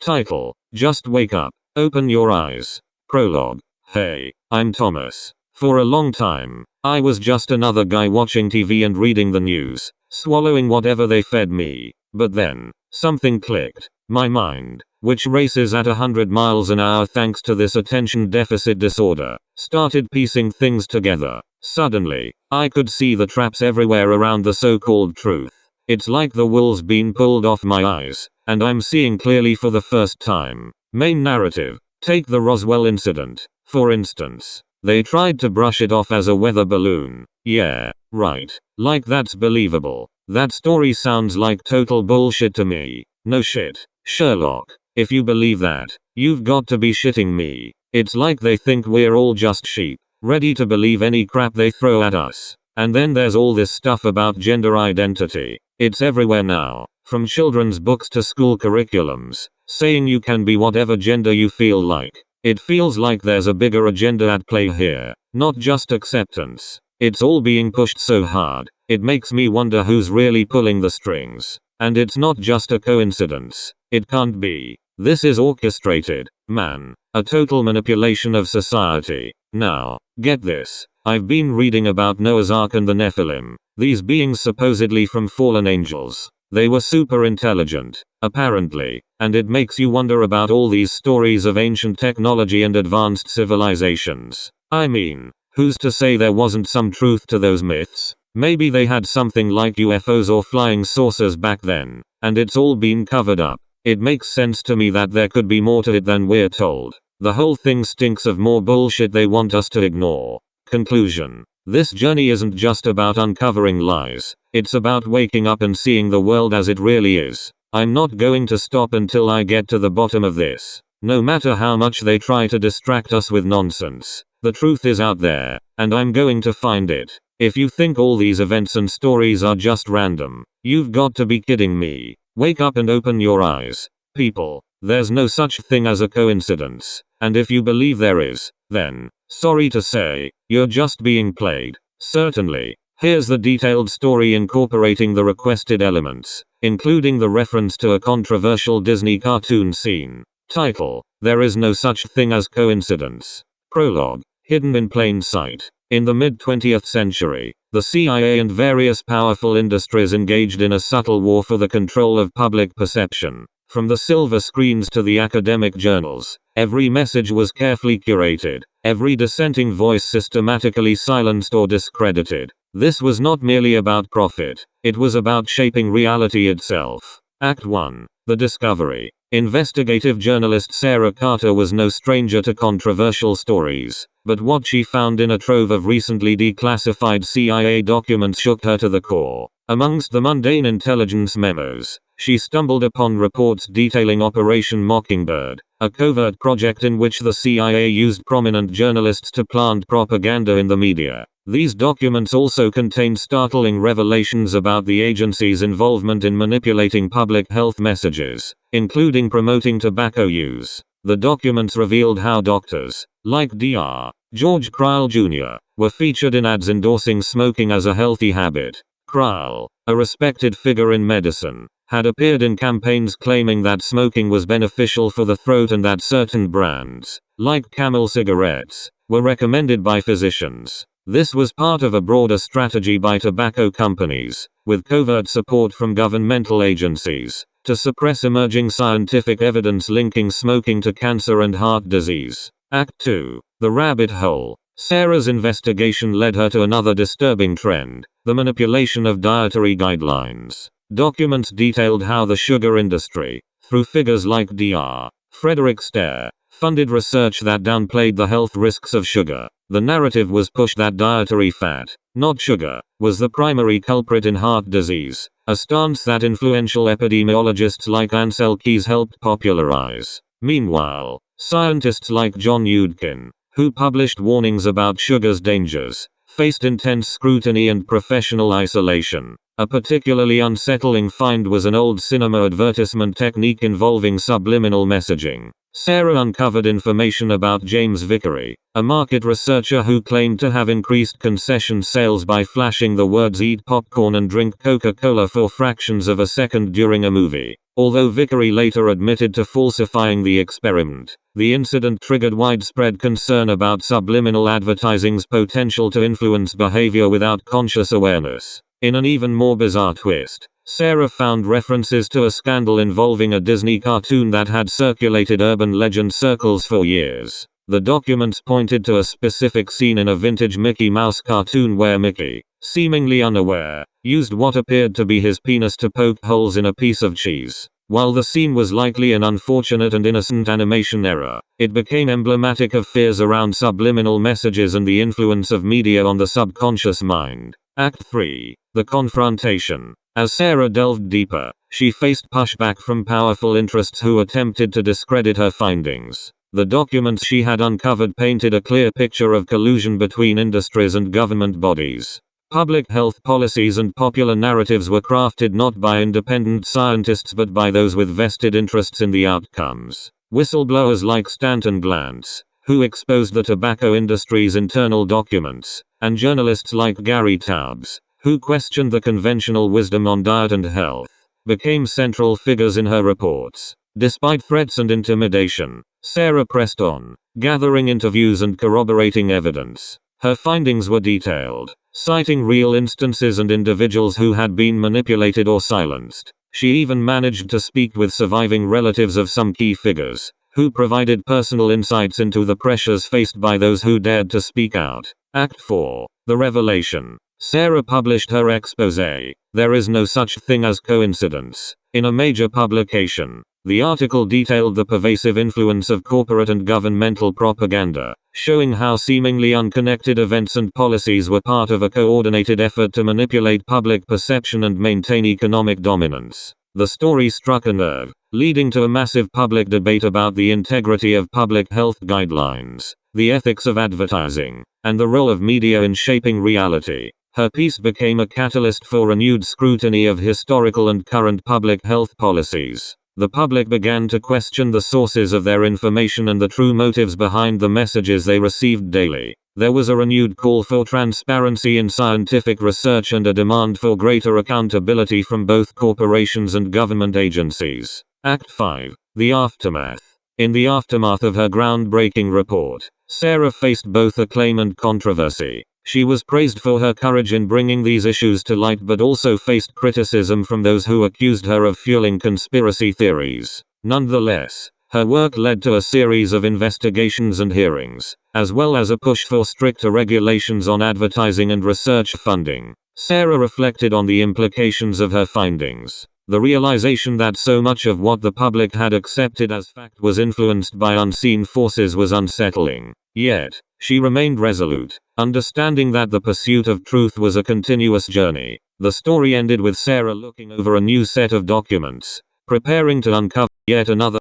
Title: Just Wake Up, Open Your Eyes. Prologue. Hey, I'm Thomas. For a long time, I was just another guy watching TV and reading the news, swallowing whatever they fed me. But then, something clicked. My mind, which races at 100 miles an hour thanks to this attention deficit disorder, started piecing things together. Suddenly, I could see the traps everywhere around the so-called truth. It's like the wool's been pulled off my eyes, and I'm seeing clearly for the first time. Main narrative. Take the Roswell incident, for instance. They tried to brush it off as a weather balloon. Yeah, right. Like that's believable. That story sounds like total bullshit to me. No shit, Sherlock. If you believe that, you've got to be shitting me. It's like they think we're all just sheep, ready to believe any crap they throw at us. And then there's all this stuff about gender identity. It's everywhere now, from children's books to school curriculums, saying you can be whatever gender you feel like. It feels like there's a bigger agenda at play here, not just acceptance. It's all being pushed so hard, it makes me wonder who's really pulling the strings. And it's not just a coincidence. It can't be. This is orchestrated, man. A total manipulation of society. Now, get this. I've been reading about Noah's Ark and the Nephilim. These beings supposedly from fallen angels. They were super intelligent, apparently, and it makes you wonder about all these stories of ancient technology and advanced civilizations. I mean, who's to say there wasn't some truth to those myths? Maybe they had something like UFOs or flying saucers back then, and it's all been covered up. It makes sense to me that there could be more to it than we're told. The whole thing stinks of more bullshit they want us to ignore. Conclusion. This journey isn't just about uncovering lies. It's about waking up and seeing the world as it really is. I'm not going to stop until I get to the bottom of this. No matter how much they try to distract us with nonsense, the truth is out there, and I'm going to find it. If you think all these events and stories are just random, you've got to be kidding me. Wake up and open your eyes. People, there's no such thing as a coincidence. And if you believe there is, then, sorry to say, you're just being played. Certainly. Here's the detailed story incorporating the requested elements, including the reference to a controversial Disney cartoon scene. Title: There is no such thing as coincidence. Prologue. Hidden in plain sight. In the mid-20th century, the CIA and various powerful industries engaged in a subtle war for the control of public perception. From the silver screens to the academic journals, every message was carefully curated, every dissenting voice systematically silenced or discredited. This was not merely about profit, it was about shaping reality itself. Act 1. The Discovery. Investigative journalist Sarah Carter was no stranger to controversial stories, but what she found in a trove of recently declassified CIA documents shook her to the core. Amongst the mundane intelligence memos, she stumbled upon reports detailing Operation Mockingbird, a covert project in which the CIA used prominent journalists to plant propaganda in the media. These documents also contained startling revelations about the agency's involvement in manipulating public health messages, including promoting tobacco use. The documents revealed how doctors, like Dr. George Cryle Jr., were featured in ads endorsing smoking as a healthy habit. Cryle, a respected figure in medicine, had appeared in campaigns claiming that smoking was beneficial for the throat and that certain brands, like Camel cigarettes, were recommended by physicians. This was part of a broader strategy by tobacco companies, with covert support from governmental agencies, to suppress emerging scientific evidence linking smoking to cancer and heart disease. Act 2. The Rabbit Hole. Sarah's investigation led her to another disturbing trend, the manipulation of dietary guidelines. Documents detailed how the sugar industry, through figures like Dr. Frederick Stare, funded research that downplayed the health risks of sugar. The narrative was pushed that dietary fat, not sugar, was the primary culprit in heart disease, a stance that influential epidemiologists like Ansel Keys helped popularize. Meanwhile, scientists like John Yudkin, who published warnings about sugar's dangers, faced intense scrutiny and professional isolation. A particularly unsettling find was an old cinema advertisement technique involving subliminal messaging. Sarah uncovered information about James Vickery, a market researcher who claimed to have increased concession sales by flashing the words "eat popcorn and drink Coca-Cola" for fractions of a second during a movie. Although Vickery later admitted to falsifying the experiment, the incident triggered widespread concern about subliminal advertising's potential to influence behavior without conscious awareness. In an even more bizarre twist, Sarah found references to a scandal involving a Disney cartoon that had circulated urban legend circles for years. The documents pointed to a specific scene in a vintage Mickey Mouse cartoon where Mickey, seemingly unaware, used what appeared to be his penis to poke holes in a piece of cheese. While the scene was likely an unfortunate and innocent animation error, it became emblematic of fears around subliminal messages and the influence of media on the subconscious mind. Act 3. The Confrontation. As Sarah delved deeper, she faced pushback from powerful interests who attempted to discredit her findings. The documents she had uncovered painted a clear picture of collusion between industries and government bodies. Public health policies and popular narratives were crafted not by independent scientists but by those with vested interests in the outcomes. Whistleblowers like Stanton Glantz, who exposed the tobacco industry's internal documents, and journalists like Gary Taubes, who questioned the conventional wisdom on diet and health, became central figures in her reports. Despite threats and intimidation, Sarah pressed on, gathering interviews and corroborating evidence. Her findings were detailed, citing real instances and individuals who had been manipulated or silenced. She even managed to speak with surviving relatives of some key figures, who provided personal insights into the pressures faced by those who dared to speak out. Act 4. The Revelation. Sarah published her exposé, "There is no such thing as coincidence," in a major publication. The article detailed the pervasive influence of corporate and governmental propaganda, showing how seemingly unconnected events and policies were part of a coordinated effort to manipulate public perception and maintain economic dominance. The story struck a nerve, leading to a massive public debate about the integrity of public health guidelines, the ethics of advertising, and the role of media in shaping reality. Her piece became a catalyst for renewed scrutiny of historical and current public health policies. The public began to question the sources of their information and the true motives behind the messages they received daily. There was a renewed call for transparency in scientific research and a demand for greater accountability from both corporations and government agencies. Act 5. The Aftermath. In the aftermath of her groundbreaking report, Sarah faced both acclaim and controversy. She was praised for her courage in bringing these issues to light but also faced criticism from those who accused her of fueling conspiracy theories. Nonetheless, her work led to a series of investigations and hearings, as well as a push for stricter regulations on advertising and research funding. Sarah reflected on the implications of her findings. The realization that so much of what the public had accepted as fact was influenced by unseen forces was unsettling. Yet, she remained resolute, understanding that the pursuit of truth was a continuous journey. The story ended with Sarah looking over a new set of documents, preparing to uncover yet another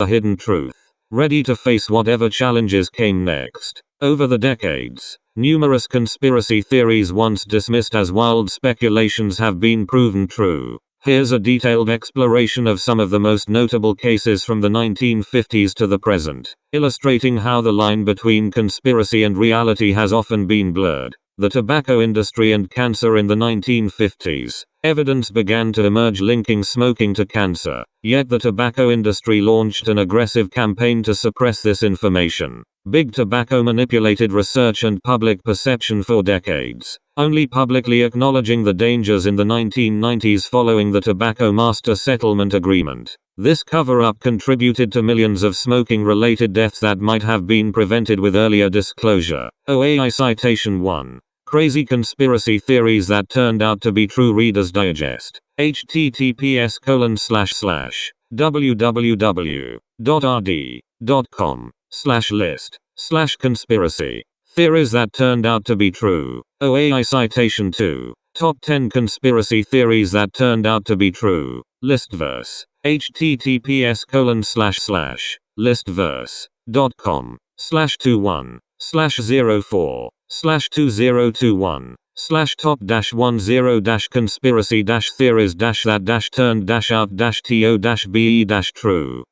hidden truth, ready to face whatever challenges came next. Over the decades, numerous conspiracy theories once dismissed as wild speculations have been proven true. Here's a detailed exploration of some of the most notable cases from the 1950s to the present, illustrating how the line between conspiracy and reality has often been blurred. The tobacco industry and cancer. In the 1950s, evidence began to emerge linking smoking to cancer, yet the tobacco industry launched an aggressive campaign to suppress this information. Big Tobacco manipulated research and public perception for decades, only publicly acknowledging the dangers in the 1990s following the Tobacco Master Settlement Agreement. This cover-up contributed to millions of smoking-related deaths that might have been prevented with earlier disclosure. OAI Citation 1. Crazy conspiracy theories that turned out to be true. Reader's Digest. https://www.rd.com/list/conspiracy theories that turned out to be true. OAI Citation 2. Top 10 conspiracy theories that turned out to be true. Listverse. https://listverse.com/210/top-10-conspiracy-theories-that-turned-out-to-be-true.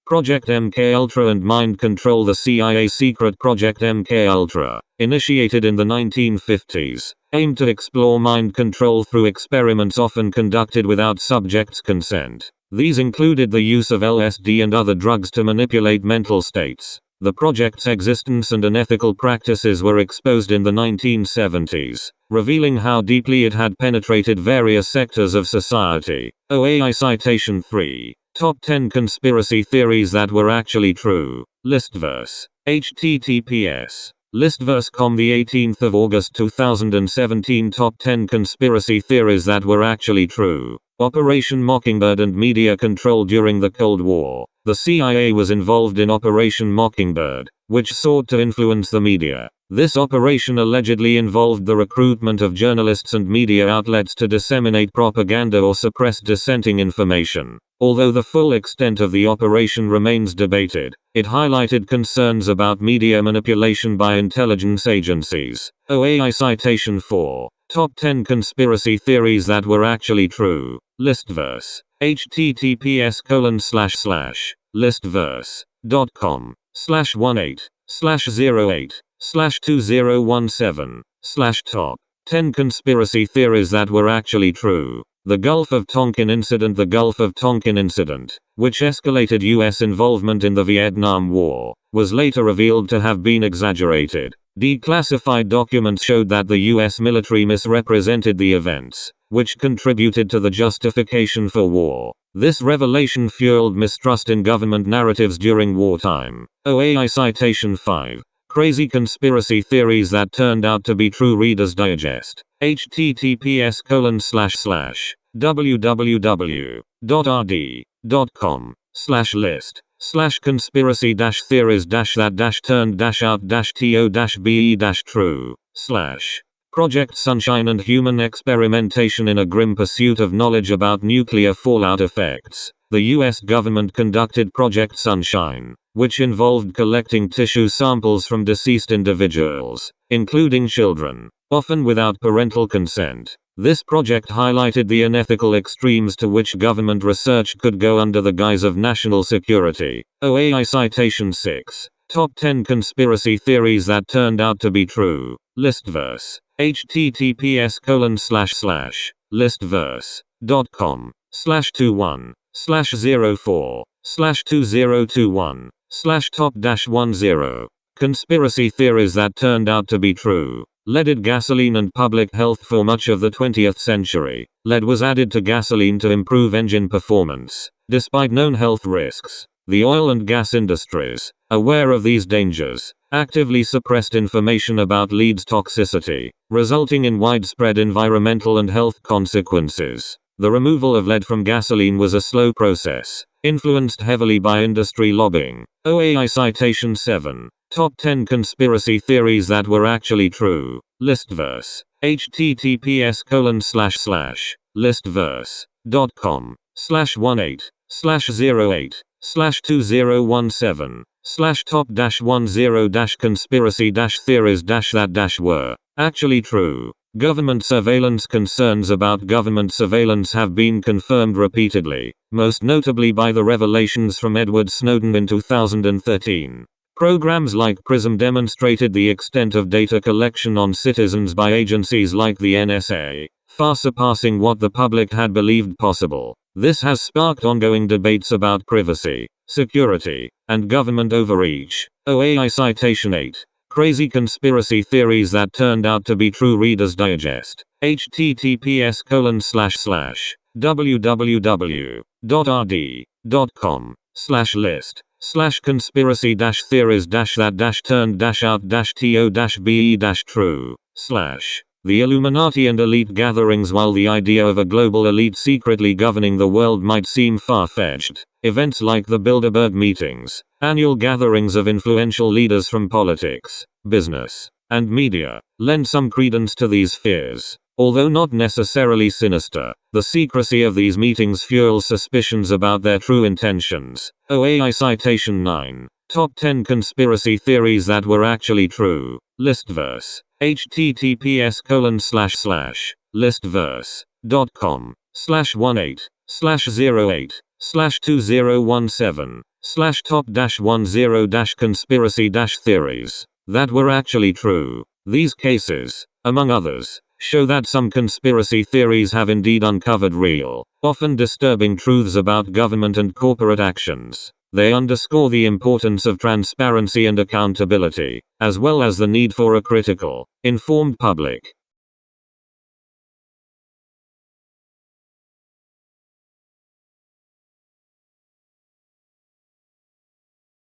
Project MKUltra and Mind Control. The CIA secret Project MKUltra, initiated in the 1950s, aimed to explore mind control through experiments often conducted without subjects' consent. These included the use of LSD and other drugs to manipulate mental states. The project's existence and unethical practices were exposed in the 1970s, revealing how deeply it had penetrated various sectors of society. OAI Citation 3. Top 10 Conspiracy Theories That Were Actually True. Listverse. https listverse.com, the 18th of August 2017. Top 10 Conspiracy Theories That Were Actually True. Operation Mockingbird and media control. During the Cold War, the CIA was involved in Operation Mockingbird, which sought to influence the media. This operation allegedly involved the recruitment of journalists and media outlets to disseminate propaganda or suppress dissenting information. Although the full extent of the operation remains debated, it highlighted concerns about media manipulation by intelligence agencies. OAI Citation 4. Top 10 Conspiracy Theories That Were Actually True. Listverse. https://listverse.com/18/08/2017/top 10 Conspiracy Theories That Were Actually True. The Gulf of Tonkin Incident. The Gulf of Tonkin Incident, which escalated U.S. involvement in the Vietnam War, was later revealed to have been exaggerated. Declassified documents showed that the U.S. military misrepresented the events, which contributed to the justification for war. This revelation fueled mistrust in government narratives during wartime. OAI Citation 5. Crazy Conspiracy Theories That Turned Out to Be True. Reader's Digest. https://www.rd.com/list/conspiracy-theories-that-turned-out-to-be-true/ Project Sunshine and Human Experimentation. In a grim pursuit of knowledge about nuclear fallout effects, the U.S. government conducted Project Sunshine, which involved collecting tissue samples from deceased individuals, including children, often without parental consent. This project highlighted the unethical extremes to which government research could go under the guise of national security. OAI Citation 6. Top 10 Conspiracy Theories That Turned Out to Be True. Listverse. https://listverse.com/21/04/2021/top-10 Conspiracy Theories That Turned Out to Be True. Leaded gasoline and public health. For much of the 20th century, lead was added to gasoline to improve engine performance, despite known health risks. The oil and gas industries, aware of these dangers, actively suppressed information about lead's toxicity, resulting in widespread environmental and health consequences. The removal of lead from gasoline was a slow process, influenced heavily by industry lobbying. OAI Citation 7. Top 10 Conspiracy Theories That Were Actually True. Listverse. https://listverse.com/18/2017/top-10-conspiracy-theories-that-were actually true. Government surveillance. Concerns about government surveillance have been confirmed repeatedly, most notably by the revelations from Edward Snowden in 2013. Programs like PRISM demonstrated the extent of data collection on citizens by agencies like the NSA, far surpassing what the public had believed possible. This has sparked ongoing debates about privacy, security, and government overreach. OAI Citation 8. Crazy Conspiracy Theories That Turned Out to Be True. Reader's Digest. https://www.rd.com/list/conspiracy-theories-that-turned-out-to-be-true/ The Illuminati and elite gatherings. While the idea of a global elite secretly governing the world might seem far-fetched, events like the Bilderberg meetings, annual gatherings of influential leaders from politics, business, and media, lend some credence to these fears. Although not necessarily sinister, the secrecy of these meetings fuels suspicions about their true intentions. OAI Citation 9. Top 10 Conspiracy Theories That Were Actually True. Listverse. https://listverse.com/18/08/2017/top-10-conspiracy-theories that were actually true. These cases, among others, show that some conspiracy theories have indeed uncovered real, often disturbing truths about government and corporate actions. They underscore the importance of transparency and accountability, as well as the need for a critical, informed public.